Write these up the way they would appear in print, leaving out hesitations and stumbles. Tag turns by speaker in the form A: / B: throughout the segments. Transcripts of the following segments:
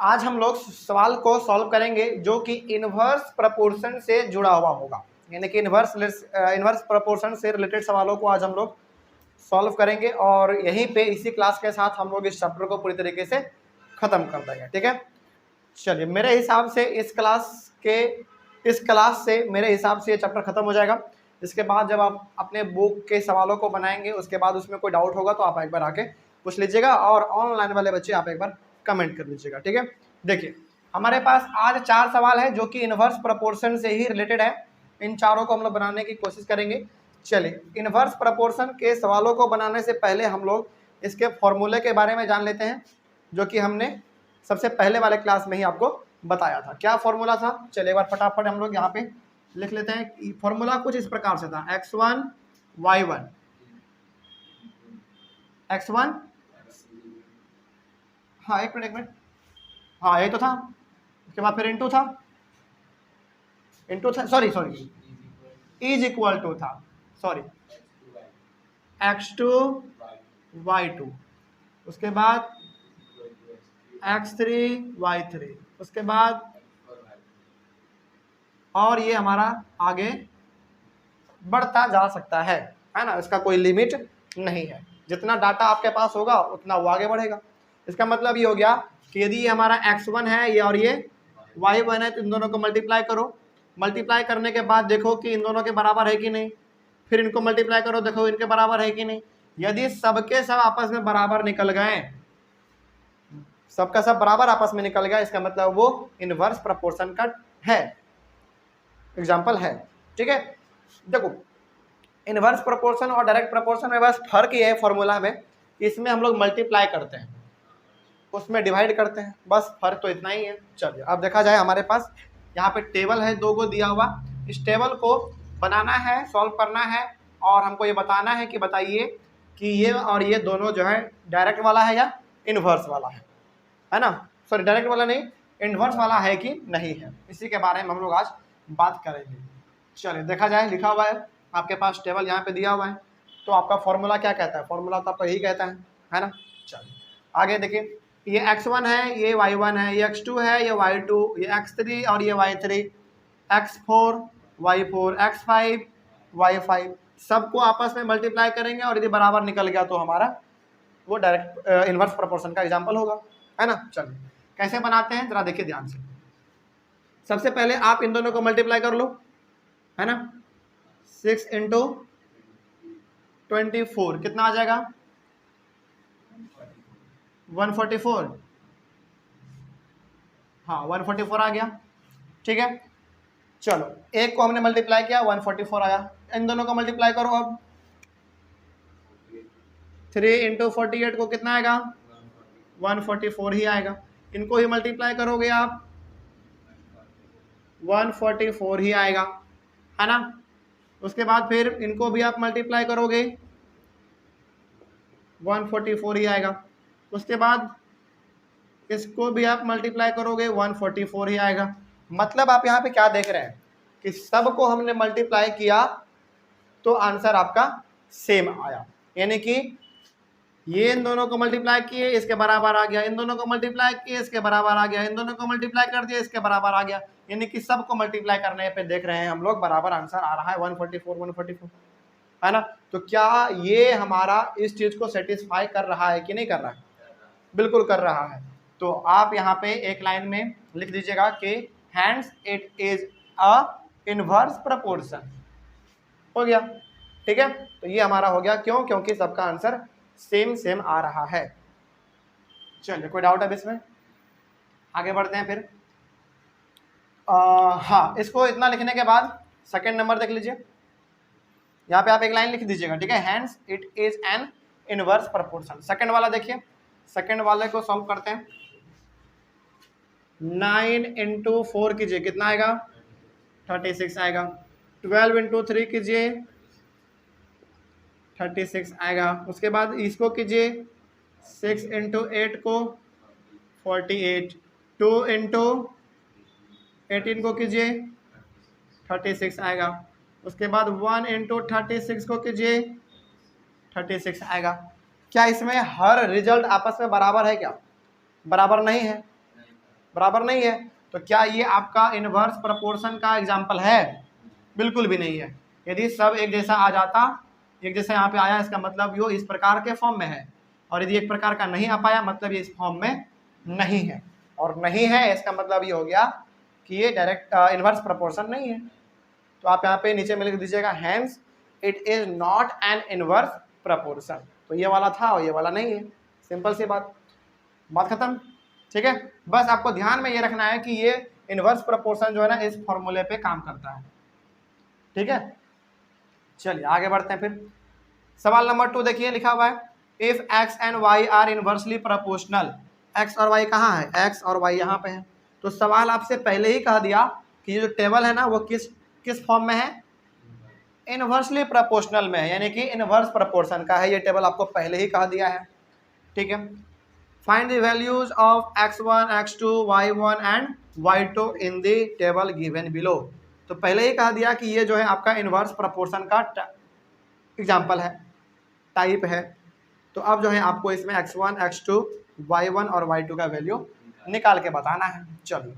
A: आज हम लोग सवाल को सॉल्व करेंगे जो कि इनवर्स प्रपोर्शन से जुड़ा हुआ होगा, यानी कि इनवर्स प्रपोर्शन से रिलेटेड सवालों को आज हम लोग सॉल्व करेंगे और यहीं पे इसी क्लास के साथ हम लोग इस चैप्टर को पूरी तरीके से खत्म कर देंगे। ठीक है, चलिए मेरे हिसाब से इस क्लास से मेरे हिसाब से ये चैप्टर खत्म हो जाएगा। इसके बाद जब आप अपने बुक के सवालों को बनाएंगे उसके बाद उसमें कोई डाउट होगा तो आप एक बार आके पूछ लीजिएगा और ऑनलाइन वाले बच्चे आप एक बार कमेंट कर लीजिएगा। ठीक है, देखिए हमारे पास आज 4 सवाल है जो कि इनवर्स प्रपोर्शन से ही रिलेटेड है। इन चारों को हम लोग बनाने की कोशिश करेंगे। चलिए, इनवर्स प्रपोर्शन के सवालों को बनाने से पहले हम लोग इसके फॉर्मूले के बारे में जान लेते हैं, जो कि हमने सबसे पहले वाले क्लास में ही आपको बताया था। क्या फॉर्मूला था, चलिए एक बार फटाफट हम लोग यहाँ पे लिख लेते हैं। फॉर्मूला कुछ इस प्रकार से था, x1 y1 x1, हाँ एक मिनट, हाँ यही तो था। उसके बाद फिर इंटू था सॉरी इज इक्वल टू था, सॉरी x2 y2, उसके बाद x3 y3, उसके बाद और ये हमारा आगे बढ़ता जा सकता है ना, इसका कोई लिमिट नहीं है। जितना डाटा आपके पास होगा उतना वो आगे बढ़ेगा। इसका मतलब ये हो गया कि यदि ये हमारा x1 है ये और ये y1 है तो इन दोनों को मल्टीप्लाई करो। मल्टीप्लाई करने के बाद देखो कि इन दोनों के बराबर है कि नहीं, फिर इनको मल्टीप्लाई करो, देखो इनके बराबर है कि नहीं। यदि सबके सब आपस में बराबर निकल गए, सबका सब बराबर आपस में निकल गया, इसका मतलब वो इनवर्स प्रपोर्शन का है, एग्जाम्पल है। ठीक है, देखो इनवर्स प्रपोर्शन और डायरेक्ट प्रपोर्शन में बस फर्क ये है फॉर्मूला में, इसमें हम लोग मल्टीप्लाई करते हैं, उसमें डिवाइड करते हैं, बस फर्क तो इतना ही है। चलिए अब देखा जाए, हमारे पास यहाँ पे टेबल है 2 को दिया हुआ। इस टेबल को बनाना है, सॉल्व करना है और हमको ये बताना है कि बताइए कि ये और ये दोनों जो है डायरेक्ट वाला है या इनवर्स वाला है ना, सॉरी डायरेक्ट वाला नहीं, इनवर्स वाला है कि नहीं है, इसी के बारे में हम लोग आज बात करेंगे। चलिए देखा जाए, लिखा हुआ है आपके पास, टेबल यहाँ पे दिया हुआ है, तो आपका फॉर्मूला क्या कहता है, फॉर्मूला तो आपका यही कहता है ना। चलिए आगे देखिए, ये x1 है, ये y1 है, ये x2 है, ये y2, ये x3 और ये y3, x4 y4, x5 y5, सबको आपस में मल्टीप्लाई करेंगे और यदि बराबर निकल गया तो हमारा वो डायरेक्ट इनवर्स प्रोपोर्शन का एग्जाम्पल होगा, है ना। चलिए कैसे बनाते हैं जरा देखिए ध्यान से। सबसे पहले आप इन दोनों को मल्टीप्लाई कर लो, है ना। 6 इंटू 24 कितना आ जाएगा, 144, हाँ 144 आ गया। ठीक है, चलो एक को हमने मल्टीप्लाई किया 144 आया, इन दोनों को मल्टीप्लाई करो अब। 3 इंटू 48 को कितना आएगा, 144 ही आएगा। इनको ही मल्टीप्लाई करोगे आप 144 ही आएगा, है ना। उसके बाद फिर इनको भी आप मल्टीप्लाई करोगे 144 ही आएगा। उसके बाद इसको भी आप मल्टीप्लाई करोगे 144 ही आएगा। मतलब आप यहाँ पे क्या देख रहे हैं कि सबको हमने मल्टीप्लाई किया तो आंसर आपका सेम आया, यानी कि ये इन दोनों को मल्टीप्लाई किए इसके बराबर आ गया, इन दोनों को मल्टीप्लाई किए इसके बराबर आ गया, इन दोनों को मल्टीप्लाई कर दिया इसके बराबर आ गया, यानी कि सबको मल्टीप्लाई करने पे देख रहे हैं हम लोग बराबर आंसर आ रहा है 144 है ना। तो क्या ये हमारा इस चीज को सेटिस्फाई कर रहा है कि नहीं कर रहा है, बिल्कुल कर रहा है। तो आप यहाँ पे एक लाइन में लिख दीजिएगा कि hence it is a inverse proportion, हो गया। ठीक है, तो ये हमारा हो गया, क्यों, क्योंकि सबका आंसर सेम आ रहा है। चलिए कोई डाउट है इसमें, आगे बढ़ते हैं फिर। हाँ, इसको इतना लिखने के बाद सेकंड नंबर देख लीजिए, यहाँ पे आप एक लाइन लिख दीजिएगा, ठीक है, hence it is an inverse proportion. Second वाला देखिए, सेकंड वाले को सॉल्व करते हैं। 9 इंटू 4 कीजिए कितना आएगा, 36 आएगा। 12 इंटू 3 कीजिए 36 आएगा। उसके बाद इसको कीजिए 6 इंटू 8 को 48, 2 इंटू 18 को कीजिए 36 आएगा। उसके बाद 1 इंटू 36 को कीजिए 36 आएगा। क्या इसमें हर रिजल्ट आपस में बराबर है क्या, बराबर नहीं है, बराबर नहीं है। तो क्या ये आपका इनवर्स प्रपोर्शन का एग्जाम्पल है? बिल्कुल भी नहीं है। यदि सब एक जैसा आ जाता, एक जैसा यहाँ पे आया, इसका मतलब यो इस प्रकार के फॉर्म में है, और यदि एक प्रकार का नहीं आ पाया मतलब ये इस फॉर्म में नहीं है, और नहीं है इसका मतलब ये हो गया कि ये डायरेक्ट इनवर्स प्रपोर्शन नहीं है। तो आप यहाँ पे नीचे में लिख दीजिएगा hence it is not an inverse proportion. तो ये वाला था और ये वाला नहीं है, सिंपल सी बात खत्म। ठीक है, बस आपको ध्यान में ये रखना है कि ये इनवर्स प्रपोर्शन जो है ना इस फॉर्मूले पे काम करता है। ठीक है, चलिए आगे बढ़ते हैं फिर। सवाल नंबर 2 देखिए, लिखा हुआ है if X and Y are inversely proportional. X और वाई कहाँ है? एक्स और वाई यहाँ पे है। तो सवाल आपसे पहले ही कह दिया कि ये जो टेबल है ना वो किस फॉर्म में है? इनवर्सली प्रोपोर्शनल में है, यानी कि इनवर्स प्रोपोर्शन का है ये टेबल, आपको पहले ही कह दिया है। ठीक है, find the values of x1, x2, y1 and y2 in the table given below. तो पहले ही कह दिया कि ये जो है आपका इनवर्स प्रोपोर्शन का एग्जाम्पल है, टाइप है। तो अब जो है आपको इसमें x1, x2, y1 और y2 का वैल्यू निकाल के बताना है। चलिए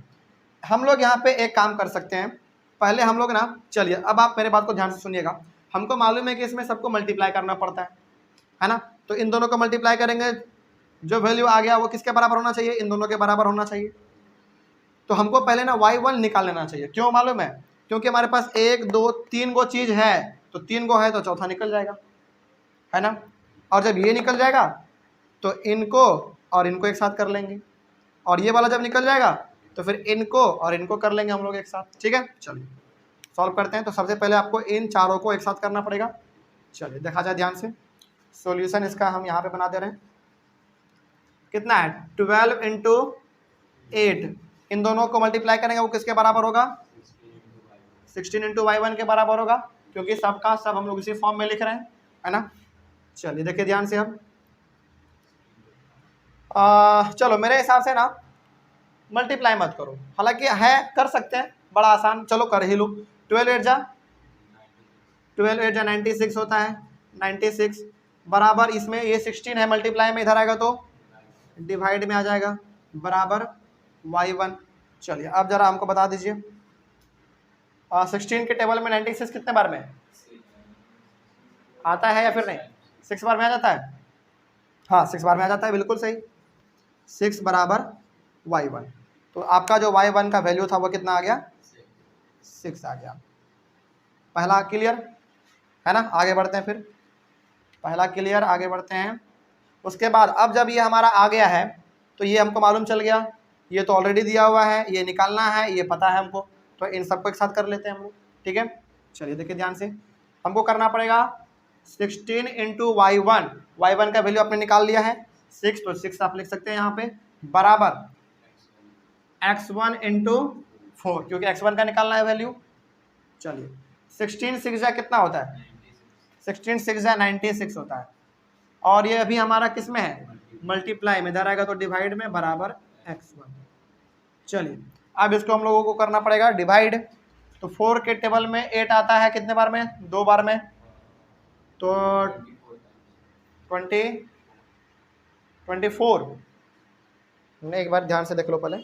A: हम लोग यहाँ पे एक काम कर सकते हैं, पहले हम लोग ना, चलिए अब आप मेरे बात को ध्यान से सुनिएगा। हमको मालूम है कि इसमें सबको मल्टीप्लाई करना पड़ता है ना। तो इन दोनों को मल्टीप्लाई करेंगे, जो वैल्यू आ गया वो किसके बराबर होना चाहिए? इन दोनों के बराबर होना चाहिए। तो हमको पहले ना y1 निकाल लेना चाहिए। क्यों मालूम है? क्योंकि हमारे पास 1 2 3 गो चीज़ है, तो 3 गो है तो चौथा निकल जाएगा, है ना। और जब ये निकल जाएगा तो इनको और इनको एक साथ कर लेंगे, और ये वाला जब निकल जाएगा तो फिर इनको और इनको कर लेंगे हम लोग एक साथ। ठीक है, चलिए सॉल्व करते हैं। तो सबसे पहले आपको इन चारों को एक साथ करना पड़ेगा। चलिए देखा जाए ध्यान से, सॉल्यूशन इसका हम यहाँ पे बना दे रहे हैं। कितना है? 12 इंटू 8, इन दोनों को मल्टीप्लाई करेंगे वो किसके बराबर होगा? 16 इंटू y1 के बराबर होगा, क्योंकि सबका सब हम लोग इसी फॉर्म में लिख रहे हैं, है ना। चलिए देखिए ध्यान से अब, चलो मेरे हिसाब से ना मल्टीप्लाई मत करो, हालांकि है कर सकते हैं, बड़ा आसान, चलो कर ही लो। 12 8 जा 96 होता है, 96 बराबर इसमें ये 16 है, मल्टीप्लाई में इधर आएगा तो डिवाइड में आ जाएगा, बराबर y1। चलिए अब जरा हमको बता दीजिए 16 के टेबल में 96 कितने बार में आता है या फिर नहीं? 6 बार में आ जाता है। हाँ 6 बार में आ जाता है, बिल्कुल सही, 6 बराबर y1। तो आपका जो y1 का वैल्यू था वो कितना आ गया? 6 आ गया। पहला क्लियर है ना, आगे बढ़ते हैं फिर। पहला क्लियर, आगे बढ़ते हैं। उसके बाद अब जब ये हमारा आ गया है तो ये हमको मालूम चल गया, ये तो ऑलरेडी दिया हुआ है, ये निकालना है, ये पता है हमको, तो इन सबको एक साथ कर लेते हैं हम लोग। ठीक है, चलिए देखिए ध्यान से, हमको करना पड़ेगा 16 इंटू y1 का वैल्यू आपने निकाल लिया है 6, तो 6 आप लिख सकते हैं यहाँ पे, बराबर x1 इंटू 4, क्योंकि x1 का निकालना है वैल्यू। चलिए 16 6 जा कितना होता है? 16 6 जा 96 होता है, और ये अभी हमारा किस में है? मल्टीप्लाई में, इधर आएगा तो डिवाइड में, बराबर x1। चलिए अब इसको हम लोगों को करना पड़ेगा डिवाइड। तो 4 के टेबल में 8 आता है कितने बार में? 2 बार में, तो 24 नहीं, एक बार ध्यान से देख लो पहले,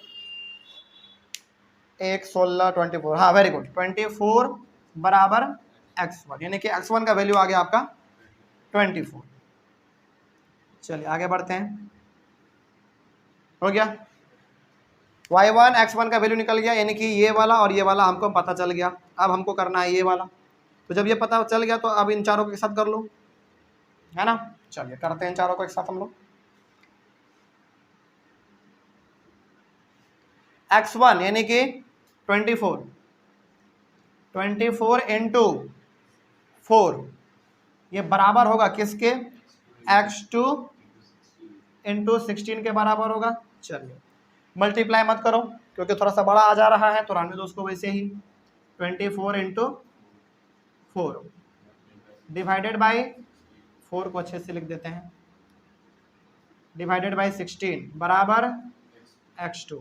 A: 1 16 24, हाँ वेरी गुड, 24 बराबर x1, यानी कि x1 का वैल्यू आ गया आपका 24। चलिए आगे बढ़ते हैं, हो गया y1 x1 का वैल्यू निकल गया, यानी कि ये वाला और ये वाला हमको पता चल गया। अब हमको करना है ये वाला, तो जब ये पता चल गया तो अब इन चारों को एक साथ कर लो, है ना। चलिए करते हैं इन चारों को एक साथ हम लोग। x1 यानी कि 24 इंटू 4, ये बराबर होगा किसके? x2 इंटू 16 के बराबर होगा। चलिए मल्टीप्लाई मत करो क्योंकि थोड़ा सा बड़ा आ जा रहा है, तो रहने दो उसको वैसे ही। 24 इंटू 4 डिवाइडेड बाई 4 को अच्छे से लिख देते हैं, डिवाइडेड बाई 16 बराबर x2।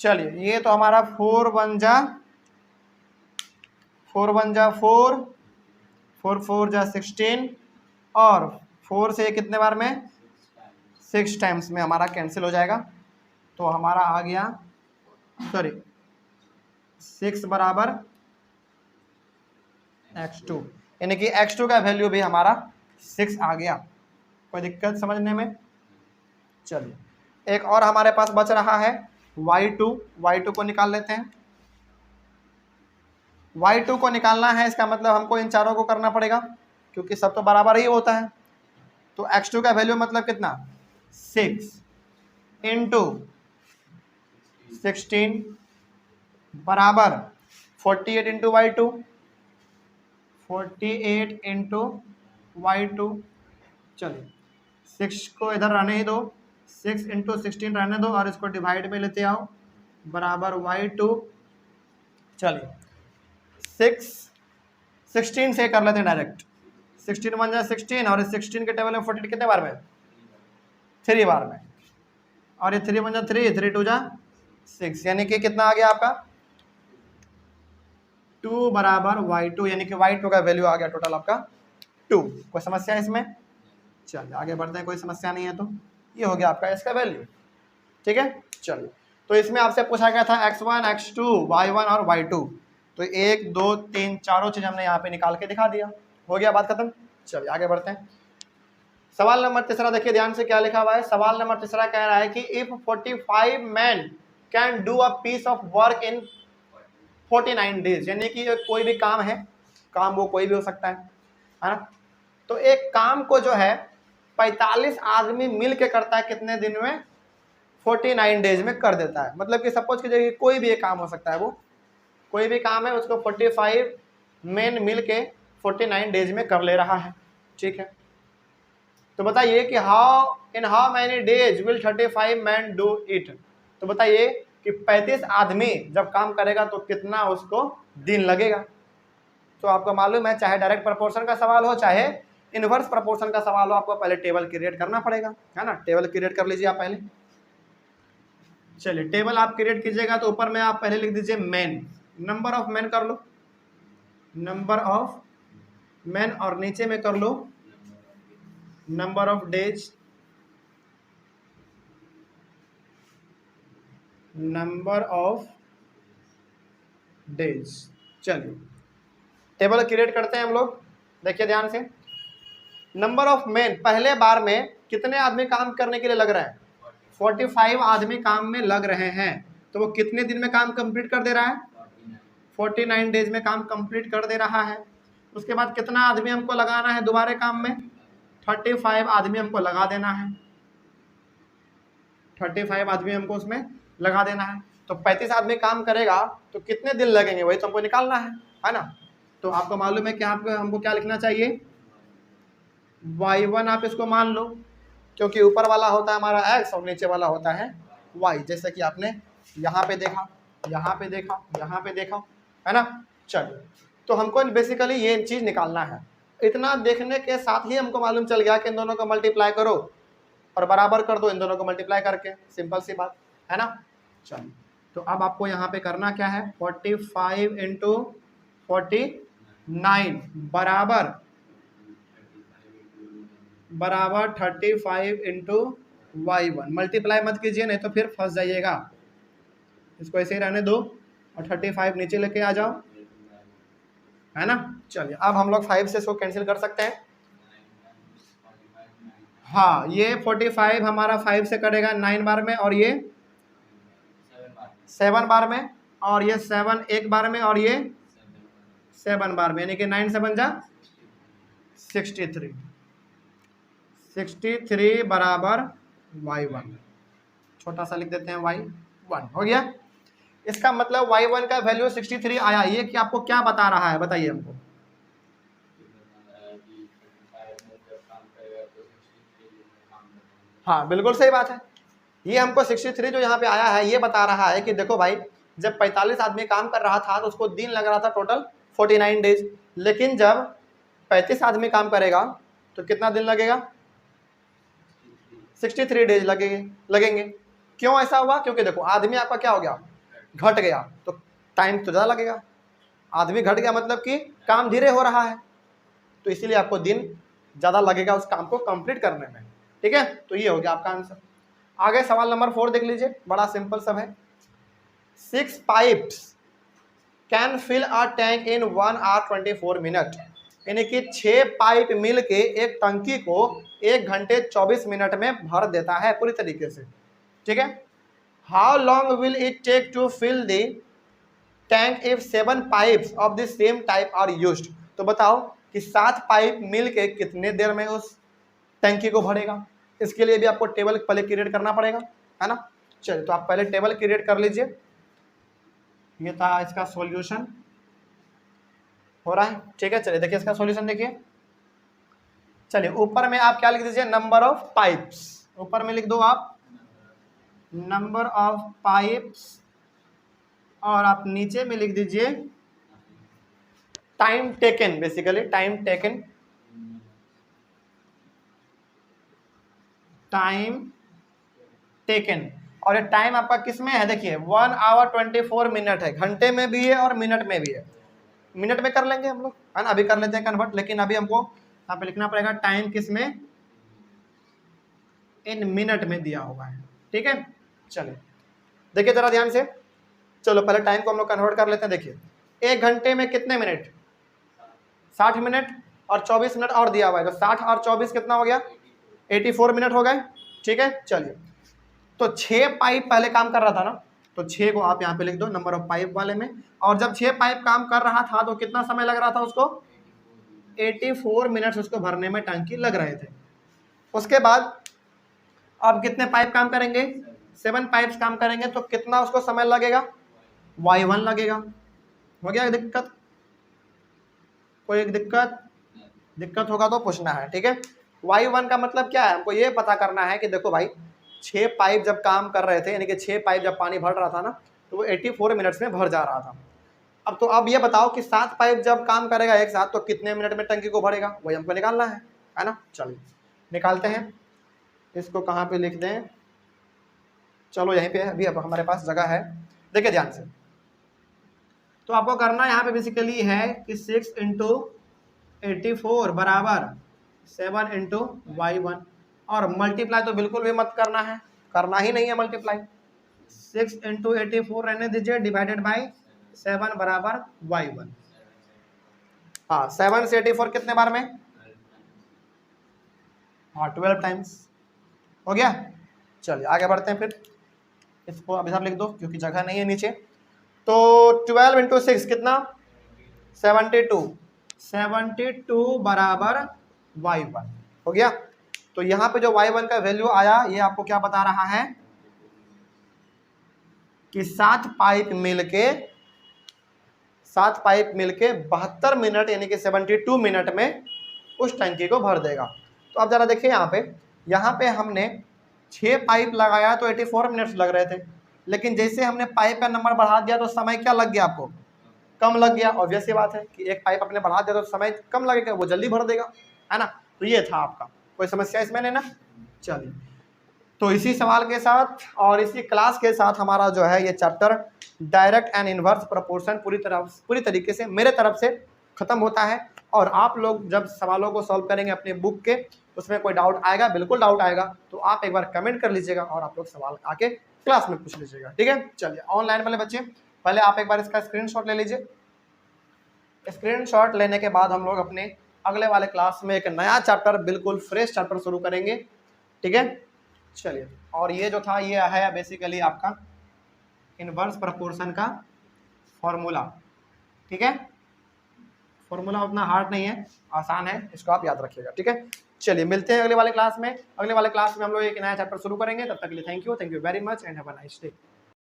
A: चलिए ये तो हमारा 4 1 जा 4, 4 4 जा 16, और 4 से कितने बार में? 6 टाइम्स में हमारा कैंसिल हो जाएगा, तो हमारा आ गया, सॉरी 6 बराबर x2, यानी कि x2 का वैल्यू भी हमारा 6 आ गया। कोई दिक्कत समझने में? चलिए एक और हमारे पास बच रहा है y2 को निकाल लेते हैं। y2 को निकालना है, इसका मतलब हमको इन चारों को करना पड़ेगा क्योंकि सब तो बराबर ही होता है। तो x2 का वैल्यू मतलब कितना, 6 इंटू 16 बराबर 48 इंटू y2, 48 इंटू y2। चलिए 6 को इधर रहने ही दो, 6 इंटू 16 रहने दो और इसको डिवाइड में लेते आओ, बराबर y2। चलिए 16 से कर लेते हैं डायरेक्ट, 16 1 जा 16 और इस 16 के टेबल में 48 कितने बार में, 3 बार में, और ये 3 1 जा 3, 3 2 जा 6, यानी कि कितना आ गया आपका 2 बराबर y2, यानी कि y2 का वैल्यू आ गया टोटल आपका 2। कोई समस्या है इसमें? चलिए आगे बढ़ते हैं, कोई समस्या नहीं है तो ये हो गया आपका इसका वैल्यू, ठीक है। चलिए तो इसमें आपसे पूछा गया था x1 x2 y1 और y2, तो 1 2 3 चारों चीज हमने यहाँ पे निकाल के दिखा दिया, हो गया बात खत्म। चलिए आगे बढ़ते हैं। सवाल नंबर तीसरा देखिए ध्यान से क्या लिखा हुआ है। सवाल नंबर तीसरा कह रहा है कि if 45 man can do a piece of work in 49 days, यानी कि कोई भी काम है, काम वो कोई भी हो सकता है ना। तो एक काम को जो है 45 आदमी मिल के करता है कितने दिन में, 49 डेज में कर देता है। मतलब कि सपोज कीजिए कोई भी एक काम हो सकता है, वो कोई भी काम है उसको 45 मैन मिल के 49 डेज में कर ले रहा है, ठीक है। तो बताइए कि how many days will 35 man do it. तो बताइए कि 35 आदमी जब काम करेगा तो कितना उसको दिन लगेगा। तो आपको मालूम है चाहे डायरेक्ट प्रोपोर्शन का सवाल हो चाहे इनवर्स प्रोपोर्शन का सवाल हो, आपको पहले टेबल क्रिएट करना पड़ेगा, है ना। टेबल क्रिएट कर लीजिए आप पहले। चलिए टेबल आप क्रिएट कीजिएगा तो ऊपर में आप पहले लिख दीजिए मैन, नंबर ऑफ मैन कर लो, नंबर ऑफ मैन, और नीचे में कर लो number of days, number of days. चलिए टेबल क्रिएट करते हैं हम लोग, देखिए ध्यान से। नंबर ऑफ मैन, पहले बार में कितने आदमी काम करने के लिए लग रहे हैं, 45 आदमी काम में लग रहे हैं। तो वो कितने दिन में काम कंप्लीट कर दे रहा है, 49 डेज में काम कंप्लीट कर दे रहा है। उसके बाद कितना आदमी हमको लगाना है दोबारा काम में, 35 आदमी हमको लगा देना है, 35 आदमी हमको उसमें लगा देना है। तो 35 आदमी काम करेगा तो कितने दिन लगेंगे वही तो हमको निकालना है ना। तो आपको मालूम है कि आपको हमको क्या लिखना चाहिए, y1 आप इसको मान लो, क्योंकि ऊपर वाला होता है हमारा x और नीचे वाला होता है y, जैसे कि आपने यहाँ पे देखा, यहाँ पे देखा, यहाँ पे देखा, है ना। चलिए तो हमको बेसिकली ये चीज़ निकालना है। इतना देखने के साथ ही हमको मालूम चल गया कि इन दोनों को मल्टीप्लाई करो और बराबर कर दो इन दोनों को मल्टीप्लाई करके, सिंपल सी बात है ना। चलिए तो अब आपको यहाँ पे करना क्या है, 45 इंटू 49 बराबर 35 इंटू y1। मल्टीप्लाई मत कीजिए नहीं तो फिर फंस जाइएगा, इसको ऐसे ही रहने दो और 35 नीचे लेके आ जाओ, है ना। चलिए अब हम लोग 5 से इसको कैंसिल कर सकते हैं। हाँ ये 45 हमारा 5 से कटेगा 9 बार में, और ये 7 बार में, और ये 7 एक बार में, और ये 7 बार में, यानी कि 9 7 जा 63 बराबर y1, छोटा सा लिख देते हैं y1, हो गया। इसका मतलब y1 का वैल्यू 63 आया। ये कि आपको क्या बता रहा है बताइए हमको, हाँ बिल्कुल सही बात है। ये हमको 63 जो यहाँ पे आया है ये बता रहा है कि देखो भाई जब 45 आदमी काम कर रहा था तो उसको दिन लग रहा था टोटल 49 डेज, लेकिन जब 35 आदमी काम करेगा तो कितना दिन लगेगा, 63 डेज लगेंगे। क्यों ऐसा हुआ, क्योंकि देखो आदमी आपका क्या हो गया, घट गया, तो टाइम तो ज़्यादा लगेगा। आदमी घट गया मतलब कि काम धीरे हो रहा है, तो इसीलिए आपको दिन ज़्यादा लगेगा उस काम को कंप्लीट करने में, ठीक है। तो ये हो गया आपका आंसर। आगे सवाल नंबर 4 देख लीजिए, बड़ा सिंपल सब है। 6 pipes can fill a tank in 1 hour 24 minutes, यानी कि 6 पाइप मिल के एक टंकी को 1 घंटे 24 मिनट में भर देता है पूरी तरीके से, ठीक है। How long will it take to fill the tank if 7 pipes of the same type are used. तो बताओ कि 7 पाइप मिल के कितने देर में उस टंकी को भरेगा। इसके लिए भी आपको टेबल पहले क्रिएट करना पड़ेगा, है ना। चलिए तो आप पहले टेबल क्रिएट कर लीजिए। ये था इसका सॉल्यूशन हो रहा है, ठीक है। चलिए देखिए इसका सॉल्यूशन देखिए। चलिए ऊपर में आप क्या लिख दीजिए, नंबर ऑफ पाइप्स, ऊपर में लिख दो आप नंबर ऑफ पाइप्स, और आप नीचे में लिख दीजिए time taken, basically time taken, time taken. और ये टाइम आपका किस में है, देखिए 1 hour 24 minute है, घंटे में भी है और मिनट में भी है। मिनट में कर लेंगे हम लोग, है ना, अभी कर लेते हैं कन्वर्ट, लेकिन अभी हमको यहाँ पे लिखना पड़ेगा टाइम किस में, इन मिनट में दिया हुआ है, ठीक है। चलिए देखिए जरा ध्यान से, चलो पहले टाइम को हम लोग कन्वर्ट कर लेते हैं। देखिए 1 घंटे में कितने मिनट, 60 मिनट, और 24 मिनट और दिया हुआ है, तो 60 और 24 कितना हो गया, 84 मिनट हो गए, ठीक है। चलिए तो 6 पाइप पहले काम कर रहा था ना, तो 6 को आप यहाँ पे लिख दो नंबर ऑफ पाइप वाले में। और जब 6 पाइप काम कर रहा था तो कितना समय लग रहा था उसको, 84 मिनट्स उसको भरने में टंकी लग रहे थे। उसके बाद अब कितने पाइप काम करेंगे, 7 पाइप्स काम करेंगे, तो कितना उसको समय लगेगा, y1 लगेगा। हो गया दिक्कत, कोई एक दिक्कत होगा तो पूछना है, ठीक है। y1 का मतलब क्या है, हमको ये पता करना है कि देखो भाई 6 पाइप जब काम कर रहे थे, यानी कि 6 पाइप जब पानी भर रहा था ना, तो वो 84 मिनट्स में भर जा रहा था। अब तो अब ये बताओ कि 7 पाइप जब काम करेगा एक साथ तो कितने मिनट में टंकी को भरेगा, वही हमको निकालना है ना। चलिए निकालते हैं, इसको कहाँ पे लिख दें, चलो यहीं पे अभी अब हमारे पास जगह है। देखिए ध्यान से, तो आपको करना यहाँ पे बेसिकली है कि 6 × 84 बराबर 7 × y1, और मल्टीप्लाई तो बिल्कुल भी मत करना है, करना ही नहीं है मल्टीप्लाई। 6 × 84 रहने दीजिए, डिवाइडेड बाई 7 बराबर y1। हाँ 7 से 84 कितने बार में, हाँ 12 टाइम्स हो गया। चलिए आगे बढ़ते हैं, फिर इसको अभी आप लिख दो क्योंकि जगह नहीं है नीचे। तो 12 × 6 कितना, 72 बराबर y1 हो गया। तो यहाँ पे जो y1 का वैल्यू आया, ये आपको क्या बता रहा है कि 7 पाइप मिलके 72 मिनट यानी कि 72 मिनट में उस टंकी को भर देगा। तो अब जरा देखिए यहाँ पे हमने 6 पाइप लगाया तो 84 मिनट्स लग रहे थे, लेकिन जैसे हमने पाइप का नंबर बढ़ा दिया तो समय क्या लग गया, आपको कम लग गया। ऑब्वियस सी बात है कि एक पाइप अपने बढ़ा दिया तो समय कम लगेगा, वो जल्दी भर देगा, है ना। तो ये था आपका, कोई समस्या इसमें नहीं ना। चलिए तो इसी सवाल के साथ और इसी क्लास के साथ हमारा जो है ये chapter direct and inverse proportion पूरी तरीके से मेरे तरफ से खत्म होता है। और आप लोग जब सवालों को सॉल्व करेंगे अपने बुक के, उसमें कोई डाउट आएगा, बिल्कुल डाउट आएगा, तो आप एक बार कमेंट कर लीजिएगा और आप लोग सवाल आके क्लास में पूछ लीजिएगा, ठीक है। चलिए ऑनलाइन वाले बच्चे पहले आप एक बार इसका स्क्रीनशॉट ले लीजिए। स्क्रीनशॉट लेने के बाद हम लोग अपने अगले वाले क्लास में एक नया चैप्टर, बिल्कुल फ्रेश चैप्टर शुरू करेंगे, ठीक है। चलिए, और ये जो था ये है बेसिकली आपका इनवर्स प्रोपोर्शन का फॉर्मूला, ठीक है। फॉर्मूला उतना हार्ड नहीं है, आसान है, इसको आप याद रखिएगा, ठीक है। चलिए मिलते हैं अगले वाले क्लास में। अगले वाले क्लास में हम लोग एक नया चैप्टर शुरू करेंगे। तब तक के लिए thank you very much and have a nice day.